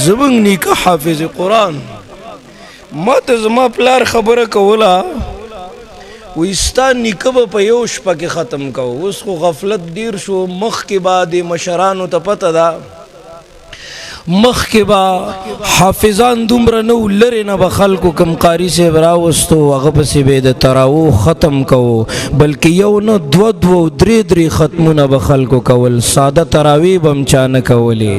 زمنګ نیکه حافظ قرآن ما ته زما پلار خبره کوله وایي ستا نیکه به په یو شپه کې ختم کوو. اوس خو غفلت ډیر شو، مخکې به د مشرانو ته پته ده، مخکې به حافظان دومره نه و، لرې نه به خلکو کم قاري صاحب راوستو هغه پسې به یې د تراوو ختم کوو، بلکې یو نه دوه دوه درې ختمونه به خلکو کول، ساده تراوی به هم چا نه کولې.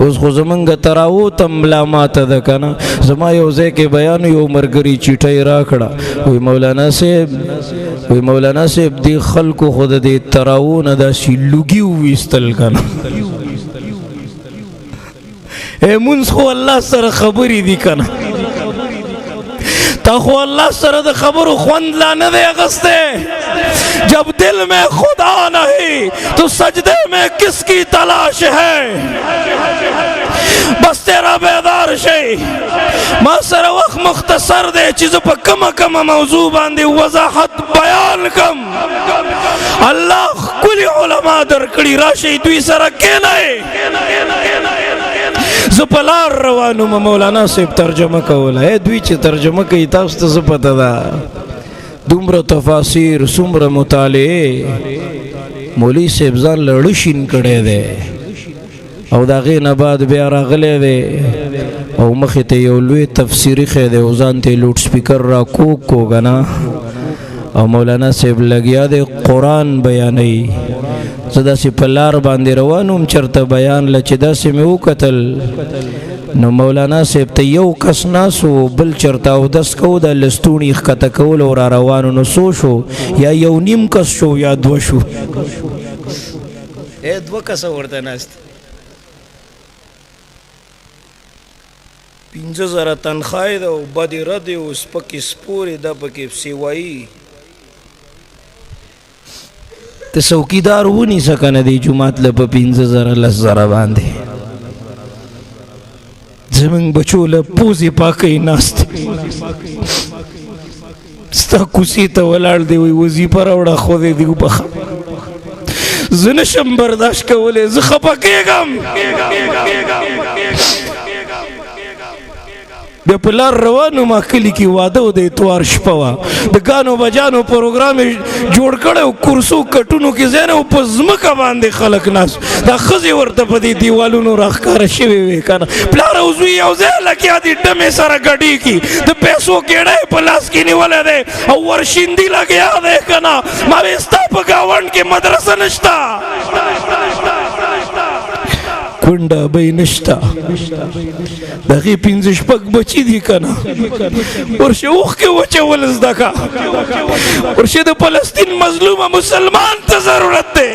اوس خو زمونږ تراوو ته ملا ماته ده که نه. زما یو ځای کې بیان یو ملګري چیټۍ راکړه، وایي مولانا صاحب دې خلکو خو د دې تراوو نه داسې لوګي وویستل که نه. مونږ خو الله سره خبرې دي که نه، تا خو اللہ سره د خبرو خوند لا نه دی اغستے. جب دل میں خدا نہیں تو سجدے میں کس کی تلاش ہے، بس تیرا بیدار شئی. ما سره وقت مختصر دے چیز پا کم موضوع باندے وضاحت بیان کم. اللہ کلی علماء در کڑی راشی دوی سره کینائے زپلار روانو ما مولانا صاحب ترجمه کوله. دوی چې ترجمه کوي تاسو ته څه پته ده؟ دومره تفاسیر څومره مطالعې مولوي صاحب ځان له ړشین کړی دی او د هغې نه بعد بیا راغلی دی او مخې ته یو لوی تفسیري خی دی او ځان ته یې لوډ سپیکر را کوږ که نه او مولانا صاحب لګیا دی قرآن بیانوي. زه داسې په لار باندې روان وم چېرته بیان له چې داسې مې وکتل نو مولانا صاحب ته یو کس ناست و، بل چېرته اودس کو د لستوڼي ښکته کول او را روانو. نو څو شو؟ یا یو نیم کس شو یا دوه شو. دوه کسه ورته ناست، 50,000 تنخواه ده او بدې ردې او سپکې سپورې ده پکې سیوایي. ته څوکیدار ونیسه که نه دی جومات له په 50,000 10,000 باندې زمونږ بچو له پوزې پاکۍ ناست ستا کوڅې ته ولاړ دی وایي وظیفه راوړه خدای دې وبخه. زه نشم برداشت کولی، زه خفه کېږم. بیا په لار روانو ما کلي کې واده و د اتوار شپه وه، د ګانو بجانو پروګرام یې جوړ کړی و، کرسو کټونو کې ځای نه و، په ځمکه باندې خلک ناست، دا ښځې ورته په دې دیوالونو راښکاره شوې وې که نه. پلار او زوی یو ځای لګیا دي ډمې سره ګډېږي، د پیسو ګېډه یې په لاس کې نیولی دی او ورشیندي لګیا دی که نه. ما وې ستا په ګاونډ کې مدرسه نشته، کونډه بی نشته، د هغې 5 شپږ بچي دي که نه. ورشه اوښکې وچول زده که، ورشه د فلسطین مظلومه مسلمان ته ضرورت دی.